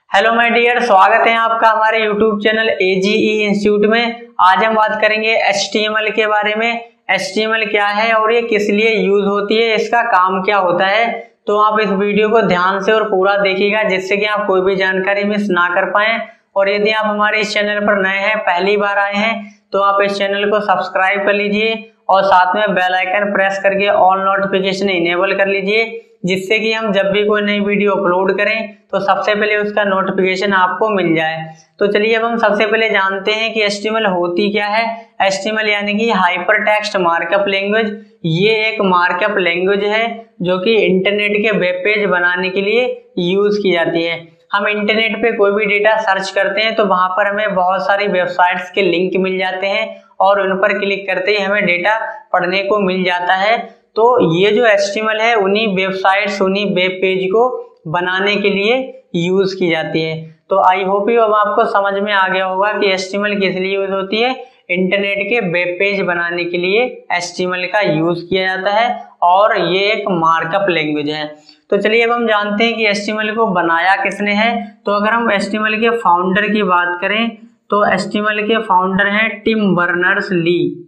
Hello my dear, स्वागत है आपका हमारे यूट्यूब चैनल AGE इंस्टीट्यूट में। आज हम बात करेंगे HTML के बारे में। HTML क्या है और ये किस लिए यूज होती है, इसका काम क्या होता है। तो आप इस वीडियो को ध्यान से और पूरा देखिएगा जिससे कि आप कोई भी जानकारी मिस ना कर पाएं। और यदि आप हमारे इस चैनल पर नए हैं, पहली बार आए हैं, तो आप इस चैनल को सब्सक्राइब कर लीजिए और साथ में बेल आइकन प्रेस करके ऑल नोटिफिकेशन इनेबल कर लीजिए, जिससे कि हम जब भी कोई नई वीडियो अपलोड करें तो सबसे पहले उसका नोटिफिकेशन आपको मिल जाए। तो चलिए अब हम सबसे पहले जानते हैं कि HTML होती क्या है। HTML यानी कि हाइपर टेक्स्ट मार्कअप लैंग्वेज। ये एक मार्कअप लैंग्वेज है जो कि इंटरनेट के वेब पेज बनाने के लिए यूज की जाती है। हम इंटरनेट पे कोई भी डेटा सर्च करते हैं तो वहां पर हमें बहुत सारी वेबसाइट्स के लिंक मिल जाते हैं और उन पर क्लिक करते ही हमें डेटा पढ़ने को मिल जाता है। तो ये जो HTML है उन्हीं वेबसाइट्स, उन्हीं वेब पेज को बनाने के लिए यूज की जाती है। तो आई होप यू अब आपको समझ में आ गया होगा कि HTML किस लिए यूज होती है। इंटरनेट के वेब पेज बनाने के लिए HTML का यूज किया जाता है और ये एक मार्कअप लैंग्वेज है। तो चलिए अब हम जानते हैं कि HTML को बनाया किसने है। तो अगर हम HTML के फाउंडर की बात करें तो HTML के फाउंडर हैं टिम बर्नर्स-ली।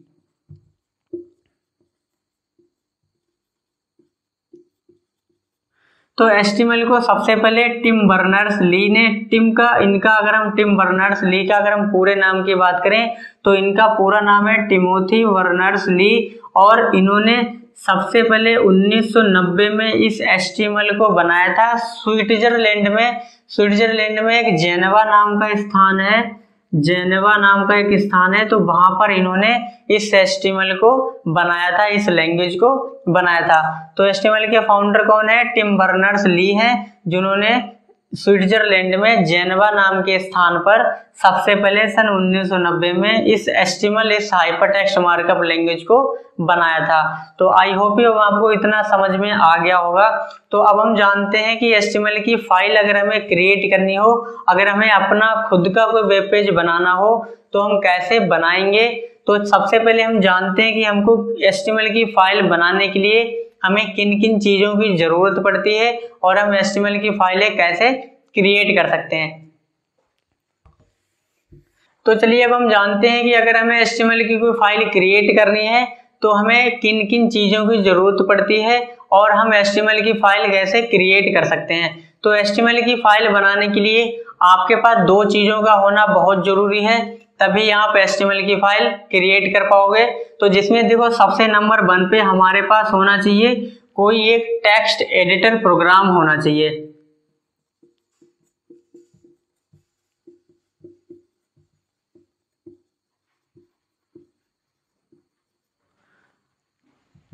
तो HTML को सबसे पहले टिम बर्नर्स-ली ने, अगर हम टिम बर्नर्स-ली का अगर हम पूरे नाम की बात करें तो इनका पूरा नाम है टिमोथी बर्नर्स-ली। और इन्होंने सबसे पहले 1990 में इस HTML को बनाया था स्विट्जरलैंड में एक जेनेवा नाम का स्थान है। तो वहां पर इन्होंने इस HTML को बनाया था, इस लैंग्वेज को बनाया था। तो HTML के फाउंडर कौन है? टिम बर्नर्स-ली हैं, जिन्होंने स्विट्जरलैंड में जेनेवा नाम के स्थान पर सबसे पहले सन 1990 में इस HTML, इस हाइपरटेक्स्ट मार्कअप लैंग्वेज को बनाया था। तो आई होप यू आपको इतना समझ में आ गया होगा। तो अब हम जानते हैं कि HTML की फाइल अगर हमें क्रिएट करनी हो, अगर हमें अपना खुद का कोई वेब पेज बनाना हो तो हम कैसे बनाएंगे। तो सबसे पहले हम जानते हैं कि हमको HTML की फाइल बनाने के लिए हमें किन किन चीजों की जरूरत पड़ती है और हम HTML की फाइलें कैसे क्रिएट कर सकते हैं। तो चलिए अब हम जानते हैं कि अगर हमें HTML की कोई फाइल क्रिएट करनी है तो हमें किन किन चीजों की जरूरत पड़ती है और हम HTML की फाइल कैसे क्रिएट कर सकते हैं। तो HTML की फाइल बनाने के लिए आपके पास दो चीजों का होना बहुत जरूरी है, तभी आप HTML की फाइल क्रिएट कर पाओगे। तो जिसमें देखो सबसे नंबर 1 पे हमारे पास होना चाहिए कोई एक टेक्स्ट एडिटर प्रोग्राम होना चाहिए।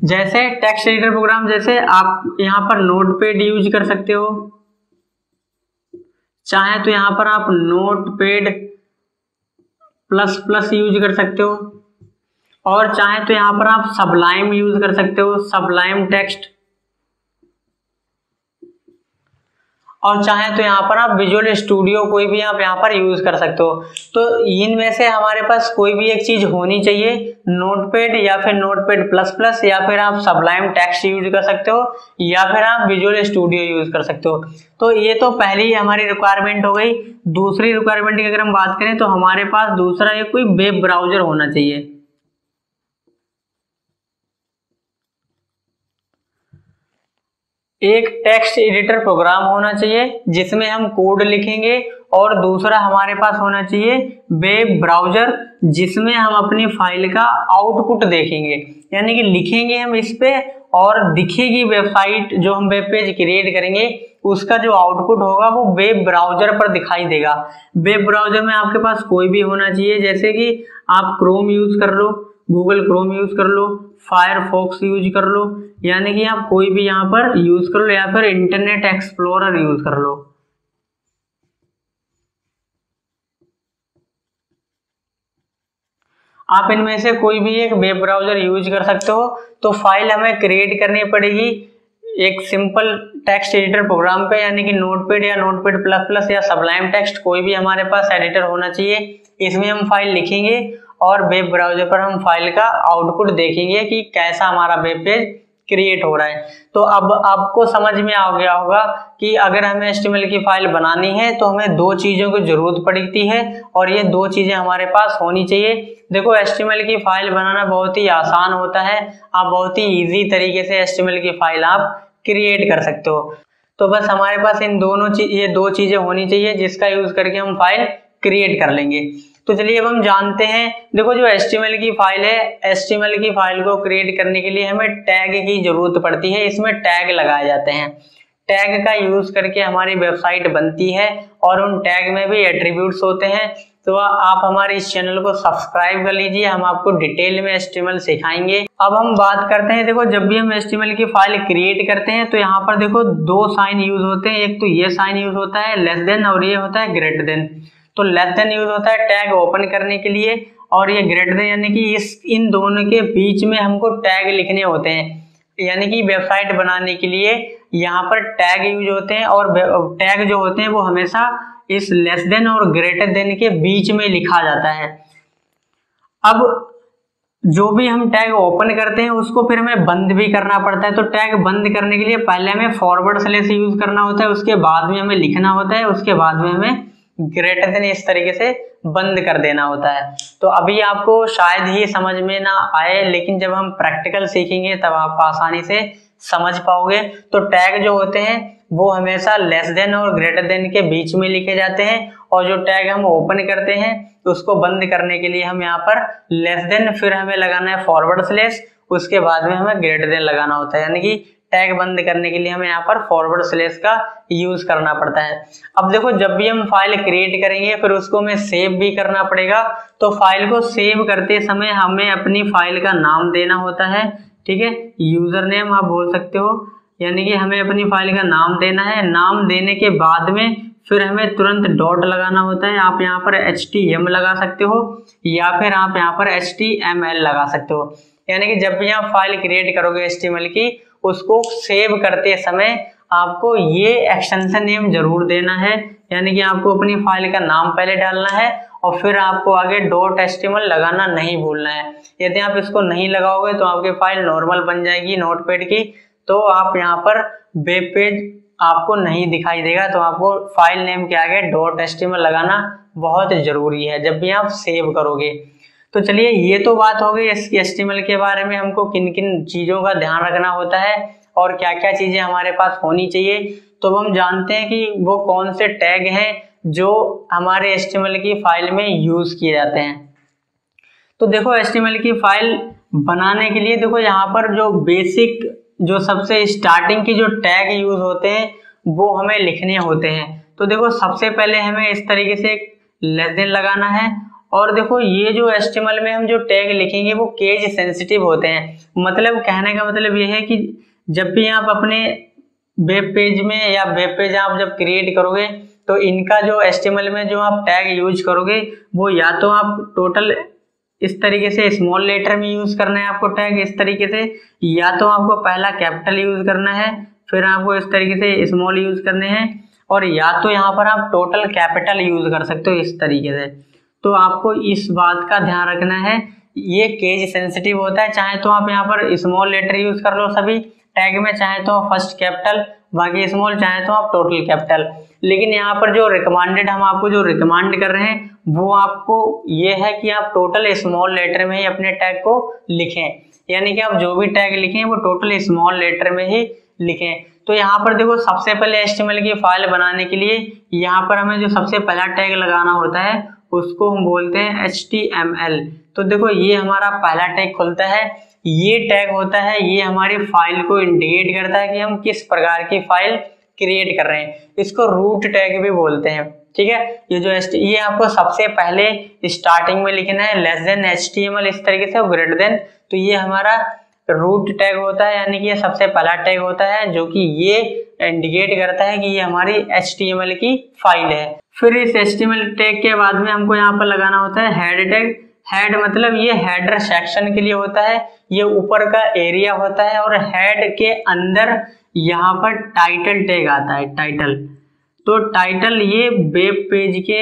जैसे टेक्स्ट एडिटर प्रोग्राम, जैसे आप यहाँ पर नोटपैड यूज कर सकते हो, चाहे तो यहाँ पर आप नोटपैड प्लस यूज कर सकते हो, और चाहे तो यहाँ पर आप सबलाइम यूज कर सकते हो, सबलाइम टेक्स्ट, और चाहे तो यहाँ पर आप विजुअल स्टूडियो कोई भी आप यहाँ पर यूज कर सकते हो। तो इनमें से हमारे पास कोई भी एक चीज होनी चाहिए, नोटपैड या फिर नोटपैड प्लस या फिर आप सबलाइम टेक्स्ट यूज कर सकते हो या फिर आप विजुअल स्टूडियो यूज कर सकते हो। तो ये तो पहली हमारी रिक्वायरमेंट हो गई। दूसरी रिक्वायरमेंट की अगर हम बात करें तो हमारे पास दूसरा एक कोई वेब ब्राउजर होना चाहिए। एक टेक्स्ट एडिटर प्रोग्राम होना चाहिए जिसमें हम कोड लिखेंगे, और दूसरा हमारे पास होना चाहिए वेब ब्राउजर जिसमें हम अपनी फाइल का आउटपुट देखेंगे, यानी कि लिखेंगे हम इस पे और दिखेगी वेबसाइट, जो हम वेब पेज क्रिएट करेंगे उसका जो आउटपुट होगा वो वेब ब्राउजर पर दिखाई देगा। वेब ब्राउजर में आपके पास कोई भी होना चाहिए, जैसे कि आप क्रोम यूज कर लो, गूगल क्रोम यूज कर लो, फायरफॉक्स यूज कर लो, यानी कि आप कोई भी यहाँ पर यूज कर लो, या फिर इंटरनेट एक्सप्लोरर यूज कर लो। आप इनमें से कोई भी एक वेब ब्राउजर यूज कर सकते हो। तो फाइल हमें क्रिएट करनी पड़ेगी एक सिंपल टेक्स्ट एडिटर प्रोग्राम पे, यानी कि नोटपैड या नोटपैड प्लस या सबलाइम टेक्स्ट, कोई भी हमारे पास एडिटर होना चाहिए। इसमें हम फाइल लिखेंगे और वेब ब्राउजर पर हम फाइल का आउटपुट देखेंगे कि कैसा हमारा वेब पेज क्रिएट हो रहा है। तो अब आपको समझ में आ गया होगा कि अगर हमें HTML की फाइल बनानी है तो हमें दो चीजों की जरूरत पड़ती है और ये दो चीजें हमारे पास होनी चाहिए। देखो HTML की फाइल बनाना बहुत ही आसान होता है, आप बहुत ही इजी तरीके से HTML की फाइल आप क्रिएट कर सकते हो। तो बस हमारे पास ये दो चीजें होनी चाहिए जिसका यूज करके हम फाइल क्रिएट कर लेंगे। तो चलिए अब हम जानते हैं। देखो जो HTML की फाइल है, HTML की फाइल को क्रिएट करने के लिए हमें टैग की जरूरत पड़ती है, इसमें टैग लगाए जाते हैं। टैग का यूज करके हमारी वेबसाइट बनती है और उन टैग में भी एट्रीब्यूट्स होते हैं। तो आप हमारे इस चैनल को सब्सक्राइब कर लीजिए, हम आपको डिटेल में HTML सिखाएंगे। अब हम बात करते हैं, देखो जब भी हम HTML की फाइल क्रिएट करते हैं तो यहाँ पर देखो दो साइन यूज होते हैं। एक तो ये साइन यूज होता है लेस देन और ये होता है ग्रेटर देन। तो लेस देन यूज होता है टैग ओपन करने के लिए और ये ग्रेटर देन यानी कि इन दोनों के बीच में हमको टैग लिखने होते हैं। यानी कि वेबसाइट बनाने के लिए यहाँ पर टैग यूज होते हैं और टैग जो होते हैं वो हमेशा इस लेस देन और ग्रेटर देन के बीच में लिखा जाता है। अब जो भी हम टैग ओपन करते हैं उसको फिर हमें बंद भी करना पड़ता है। तो टैग बंद करने के लिए पहले हमें फॉरवर्ड स्लैश यूज करना होता है, उसके बाद में हमें लिखना होता है, उसके बाद में हमें ग्रेटर देन इस तरीके से बंद कर देना होता है। तो अभी आपको शायद ही समझ में ना आए, लेकिन जब हम प्रैक्टिकल सीखेंगे तब आप आसानी से समझ पाओगे। तो टैग जो होते हैं वो हमेशा लेस देन और ग्रेटर देन के बीच में लिखे जाते हैं और जो टैग हम ओपन करते हैं उसको बंद करने के लिए हम यहाँ पर लेस देन, फिर हमें लगाना है फॉरवर्ड स्लैश, उसके बाद में हमें ग्रेटर देन लगाना होता है। यानी कि टैग बंद करने के लिए हमें यहाँ पर फॉरवर्ड स्लैश का यूज करना पड़ता है। अब देखो जब भी हम फाइल क्रिएट करेंगे फिर उसको हमें सेव भी करना पड़ेगा। तो फाइल को सेव करते समय हमें अपनी फाइल का नाम देना होता है, ठीक है, यूजर नेम आप बोल सकते हो। यानी कि हमें अपनी फाइल का नाम देना है। नाम देने के बाद में फिर हमें तुरंत डॉट लगाना होता है। आप यहाँ पर HTML लगा सकते हो या फिर आप यहाँ पर HTML लगा सकते हो। यानी कि जब भी आप फाइल क्रिएट करोगे HTML की, उसको सेव करते समय आपको ये एक्सटेंशन नेम जरूर देना है। यानी कि आपको अपनी फाइल का नाम पहले डालना है और फिर आपको आगे .html लगाना नहीं भूलना है। यदि आप इसको नहीं लगाओगे तो आपकी फाइल नॉर्मल बन जाएगी नोटपैड की, तो आप यहाँ पर वेब पेज आपको नहीं दिखाई देगा। तो आपको फाइल नेम के आगे .html लगाना बहुत जरूरी है जब भी आप सेव करोगे। तो चलिए ये तो बात हो गई इसकी HTML के बारे में, हमको किन किन चीजों का ध्यान रखना होता है और क्या क्या चीजें हमारे पास होनी चाहिए। तो हम जानते हैं कि वो कौन से टैग हैं जो हमारे HTML की फाइल में यूज किए जाते हैं। तो देखो HTML की फाइल बनाने के लिए देखो यहाँ पर जो बेसिक, जो सबसे स्टार्टिंग की जो टैग यूज होते हैं वो हमें लिखने होते हैं। तो देखो सबसे पहले हमें इस तरीके से लेस देन लगाना है और देखो ये जो HTML में हम जो टैग लिखेंगे वो केस सेंसिटिव होते हैं। मतलब कहने का मतलब ये है कि जब भी आप अपने वेब पेज में या वेब पेज आप जब क्रिएट करोगे तो इनका जो HTML में जो आप टैग यूज करोगे वो या तो आप टोटल इस तरीके से स्मॉल लेटर में यूज करना है आपको टैग इस तरीके से, या तो आपको पहला कैपिटल यूज करना है, फिर आपको इस तरीके से स्मॉल यूज करने हैं, और या तो यहाँ पर आप टोटल कैपिटल यूज कर सकते हो इस तरीके से। तो आपको इस बात का ध्यान रखना है, ये केस सेंसिटिव होता है। चाहे तो आप यहाँ पर स्मॉल लेटर यूज कर लो सभी टैग में, चाहे तो फर्स्ट कैपिटल बाकी स्मॉल, चाहे तो आप टोटल कैपिटल। लेकिन यहाँ पर जो रिकमेंडेड, हम आपको जो रिकमेंड कर रहे हैं वो आपको ये है कि आप टोटल स्मॉल लेटर में ही अपने टैग को लिखें। यानी कि आप जो भी टैग लिखें वो टोटल स्मॉल लेटर में ही लिखें। तो यहाँ पर देखो सबसे पहले HTML की फाइल बनाने के लिए यहाँ पर हमें जो सबसे पहला टैग लगाना होता है उसको हम बोलते हैं HTML। तो देखो ये हमारा पहला टैग खुलता है। ये टैग होता है, ये हमारी फाइल को इंडिकेट करता है कि हम किस प्रकार की फाइल क्रिएट कर रहे हैं। इसको रूट टैग भी बोलते हैं, ठीक है। ये आपको सबसे पहले स्टार्टिंग में लिखना है लेस देन HTML इस तरीके से और ग्रेटर देन। तो ये हमारा रूट टैग होता है, यानी कि ये सबसे पहला टैग होता है जो कि ये इंडिकेट करता है कि ये हमारी HTML की फाइल है। फिर इस HTML टैग के बाद में हमको यहाँ पर लगाना होता है हेड टैग। हेड मतलब ये हेडर सेक्शन के लिए होता है, ये ऊपर का एरिया होता है, और हेड के अंदर यहाँ पर टाइटल टैग आता है, टाइटल। तो टाइटल ये वेब पेज के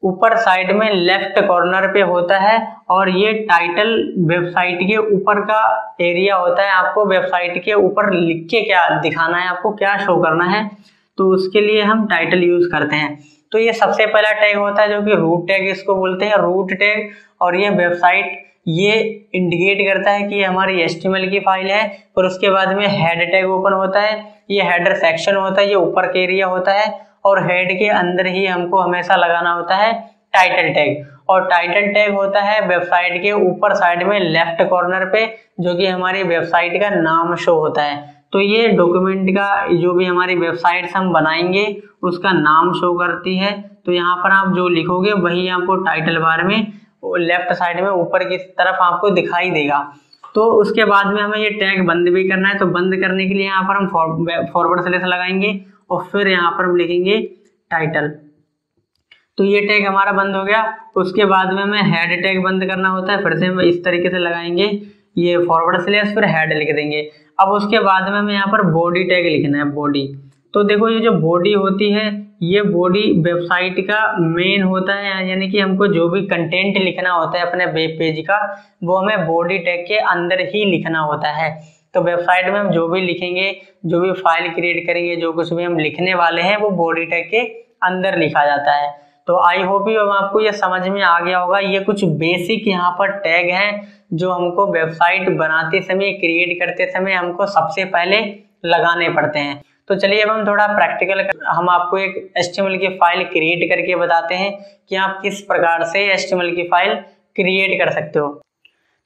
ऊपर साइड में लेफ्ट कॉर्नर पे होता है और ये टाइटल वेबसाइट के ऊपर का एरिया होता है। आपको वेबसाइट के ऊपर लिख के क्या दिखाना है, आपको क्या शो करना है, तो उसके लिए हम टाइटल यूज करते हैं। तो ये सबसे पहला टैग होता है जो कि रूट टैग इसको बोलते हैं, रूट टैग। और ये वेबसाइट ये इंडिकेट करता है कि ये हमारी HTML की फाइल है। और उसके बाद में हेड टैग ओपन होता है, ये हेडर सेक्शन होता है, ये ऊपर का एरिया होता है। और हेड के अंदर ही हमको हमेशा लगाना होता है टाइटल टैग। और टाइटल टैग होता है वेबसाइट के ऊपर साइड में लेफ्ट कॉर्नर पे, जो कि हमारी वेबसाइट का नाम शो होता है। तो ये डॉक्यूमेंट का जो भी हमारी वेबसाइट्स हम बनाएंगे उसका नाम शो करती है। तो यहाँ पर आप जो लिखोगे वही आपको टाइटल बार में लेफ्ट साइड में ऊपर की तरफ आपको दिखाई देगा। तो उसके बाद में हमें ये टैग बंद भी करना है। तो बंद करने के लिए यहाँ पर हम फॉरवर्ड स्लैश लगाएंगे और फिर यहाँ पर हम लिखेंगे टाइटल। तो ये टैग हमारा बंद हो गया। उसके बाद में हमें हेड टैग बंद करना होता है। फिर से हम इस तरीके से लगाएंगे, ये फॉरवर्ड स्लैश फिर हेड लिख देंगे। अब उसके बाद में हमें यहाँ पर बॉडी टैग लिखना है, बॉडी। तो देखो ये जो बॉडी होती है, ये बॉडी वेबसाइट का मेन होता है, यानी कि हमको जो भी कंटेंट लिखना होता है अपने वेब पेज का, वो हमें बॉडी टैग के अंदर ही लिखना होता है। तो वेबसाइट में हम जो भी लिखेंगे, जो भी फाइल क्रिएट करेंगे, जो कुछ भी हम लिखने वाले हैं, वो बॉडी टैग के अंदर लिखा जाता है। तो आई होप आपको ये समझ में आ गया होगा। ये कुछ बेसिक यहाँ पर टैग हैं जो हमको वेबसाइट बनाते समय, क्रिएट करते समय हमको सबसे पहले लगाने पड़ते हैं। तो चलिए अब हम थोड़ा प्रैक्टिकल हम आपको एक HTML की फाइल क्रिएट करके बताते हैं कि आप किस प्रकार से HTML की फाइल क्रिएट कर सकते हो।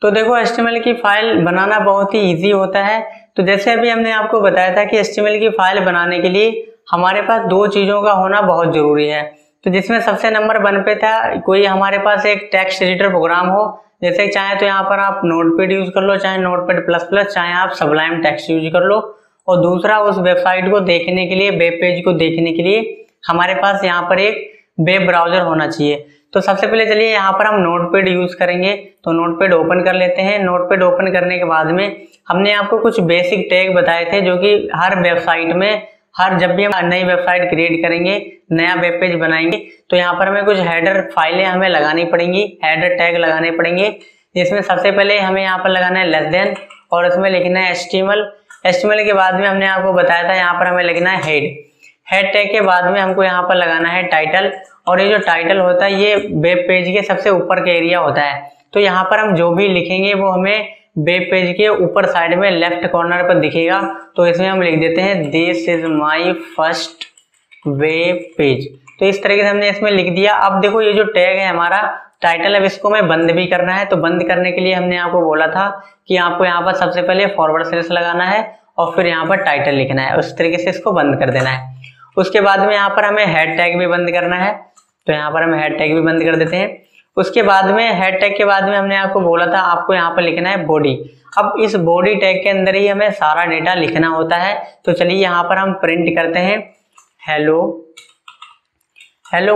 तो देखो HTML की फाइल बनाना बहुत ही इजी होता है। तो जैसे अभी हमने आपको बताया था कि HTML की फाइल बनाने के लिए हमारे पास दो चीज़ों का होना बहुत ज़रूरी है। तो जिसमें सबसे नंबर 1 पे था कोई हमारे पास एक टेक्स्ट एडिटर प्रोग्राम हो। जैसे चाहे तो यहाँ पर आप नोटपैड यूज कर लो, चाहे नोटपैड प्लस, चाहे आप सबलाइम टेक्स्ट यूज कर लो। और दूसरा, उस वेबसाइट को देखने के लिए, वेब पेज को देखने के लिए हमारे पास यहाँ पर एक वेब ब्राउजर होना चाहिए। तो सबसे पहले चलिए यहाँ पर हम नोटपैड यूज करेंगे। तो नोटपैड ओपन कर लेते हैं। नोटपैड ओपन करने के बाद में हमने आपको कुछ बेसिक टैग बताए थे जो कि हर वेबसाइट में, जब भी हम नई वेबसाइट क्रिएट करेंगे, नया वेब पेज बनाएंगे, तो यहाँ पर हमें कुछ हेडर फाइलें हमें लगानी पड़ेंगी, हेडर टैग लगाने पड़ेंगे। जिसमें सबसे पहले हमें यहाँ पर लगाना है लेस देन और इसमें लिखना है HTML के बाद में हमने आपको बताया था यहाँ पर हमें लिखना है हेड टैग के बाद में हमको यहाँ पर लगाना है टाइटल। और ये जो टाइटल होता है ये वेब पेज के सबसे ऊपर का एरिया होता है। तो यहाँ पर हम जो भी लिखेंगे वो हमें वेब पेज के ऊपर साइड में लेफ्ट कॉर्नर पर दिखेगा। तो इसमें हम लिख देते हैं this is my first web page. तो इस तरीके से हमने इसमें लिख दिया। अब देखो ये जो टैग है हमारा टाइटल, अब इसको हमें बंद भी करना है। तो बंद करने के लिए हमने आपको बोला था कि आपको यहाँ पर सबसे पहले फॉरवर्ड स्लैश लगाना है और फिर यहाँ पर टाइटल लिखना है। उस तरीके से इसको बंद कर देना है। उसके बाद में यहाँ पर हमें हेड टैग भी बंद करना है। तो यहाँ पर हम हेड टैग भी बंद कर देते हैं। उसके बाद में हेड टैग के बाद में हमने आपको बोला था आपको यहाँ पर लिखना है बॉडी। अब इस बॉडी टैग के अंदर ही हमें सारा डेटा लिखना होता है। तो चलिए यहाँ पर हम प्रिंट करते हैं हेलो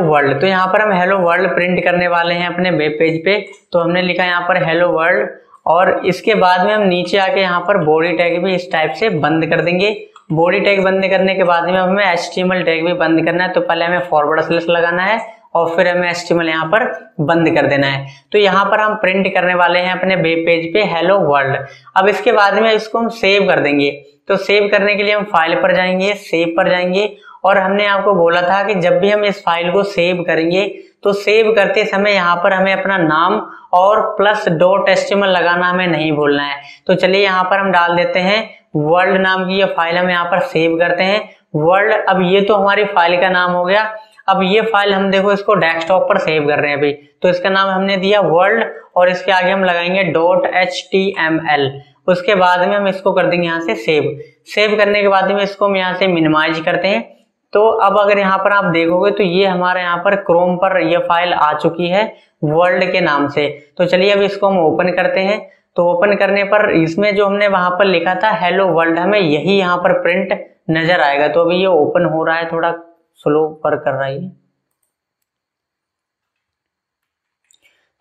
वर्ल्ड। तो यहाँ पर हम हेलो वर्ल्ड प्रिंट करने वाले हैं अपने वेब पेज पे। तो हमने लिखा यहाँ पर हेलो वर्ल्ड और इसके बाद में हम नीचे आके यहाँ पर बॉडी टैग भी इस टाइप से बंद कर देंगे। बॉडी टैग बंद करने के बाद में हमें HTML टैग भी बंद करना है। तो पहले हमें फॉरवर्ड स्लैश लगाना है और फिर हमें HTML यहाँ पर बंद कर देना है। तो यहाँ पर हम प्रिंट करने वाले हैं अपने वेब पेज पे हेलो वर्ल्ड। अब इसके बाद में इसको हम सेव कर देंगे। तो सेव करने के लिए हम फाइल पर जाएंगे, सेव पर जाएंगे और हमने आपको बोला था कि जब भी हम इस फाइल को सेव करेंगे तो सेव करते समय यहाँ पर हमें अपना नाम और +.html लगाना हमें नहीं भूलना है। तो चलिए यहाँ पर हम डाल देते हैं वर्ल्ड नाम की ये फाइल हम यहाँ पर सेव करते हैं वर्ल्ड। अब ये तो हमारी फाइल का नाम हो गया। अब ये फाइल हम देखो इसको डेस्कटॉप पर सेव कर रहे हैं अभी। तो इसका नाम हमने दिया वर्ल्ड और इसके आगे हम लगाएंगे .html। उसके बाद में हम इसको कर देंगे यहाँ से सेव करने के बाद में इसको हम यहाँ से मिनिमाइज करते हैं। तो अब अगर यहाँ पर आप देखोगे तो ये हमारे यहाँ पर क्रोम पर ये फाइल आ चुकी है वर्ल्ड के नाम से। तो चलिए अब इसको हम ओपन करते हैं। तो ओपन करने पर इसमें जो हमने वहां पर लिखा था हेलो वर्ल्ड हमें यही यहाँ पर प्रिंट नजर आएगा। तो अभी ये ओपन हो रहा है, थोड़ा स्लो वर्क कर रहा है।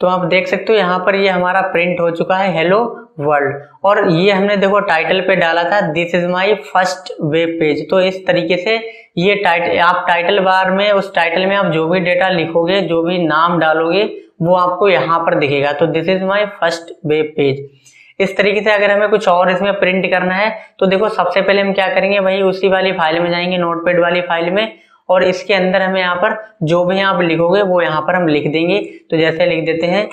तो आप देख सकते हो यहाँ पर ये हमारा प्रिंट हो चुका है हेलो वर्ल्ड। और ये हमने देखो टाइटल पे डाला था this is my first web page. तो इस तरीके से ये टाइटल, आप टाइटल बार में उस टाइटल में आप जो भी डेटा लिखोगे, जो भी नाम डालोगे, वो आपको यहाँ पर दिखेगा। तो this is my first web page. इस तरीके से अगर हमें कुछ और इसमें प्रिंट करना है तो देखो सबसे पहले हम क्या करेंगे, वही उसी वाली फाइल में जाएंगे, नोटपैड वाली फाइल में, और इसके अंदर हमें यहाँ पर जो भी आप लिखोगे वो यहाँ पर हम लिख देंगे। तो जैसे लिख देते हैं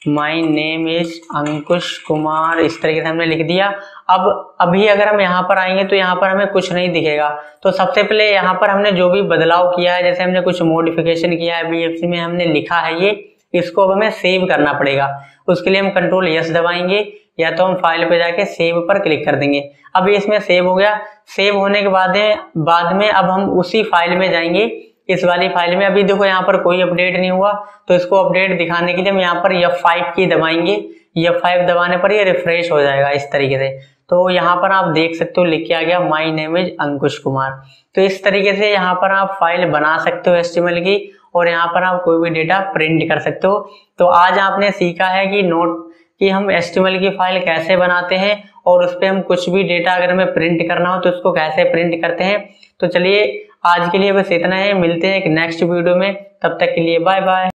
my name is Ankush Kumar, इस तरीके से हमने लिख दिया। अब अभी अगर हम यहाँ पर आएंगे तो यहाँ पर हमें कुछ नहीं दिखेगा। तो सबसे पहले यहाँ पर हमने जो भी बदलाव किया है, जैसे हमने कुछ मॉडिफिकेशन किया है, बीएफसी में हमने लिखा है ये, इसको अब हमें सेव करना पड़ेगा। उसके लिए हम कंट्रोल यस दबाएंगे, या तो हम फाइल पे जाके सेव पर क्लिक कर देंगे। अब ये इसमें सेव हो गया। सेव होने के बाद में अब हम उसी फाइल में जाएंगे, इस वाली फाइल में। अभी देखो यहाँ पर कोई अपडेट नहीं हुआ, तो इसको अपडेट दिखाने के लिए हम यहाँ पर F5 की दबाएंगे। F5 दबाने पर ये रिफ्रेश हो जाएगा इस तरीके से। तो यहाँ पर आप देख सकते हो लिख के आ गया my name is Ankush Kumar. तो इस तरीके से यहाँ पर आप फाइल बना सकते हो HTML की, और यहाँ पर आप कोई भी डेटा प्रिंट कर सकते हो। तो आज आपने सीखा है कि हम HTML की फाइल कैसे बनाते हैं, और उस पर हम कुछ भी डेटा अगर हमें प्रिंट करना हो तो उसको कैसे प्रिंट करते हैं। तो चलिए आज के लिए बस इतना है, मिलते हैं एक नेक्स्ट वीडियो में, तब तक के लिए बाय बाय।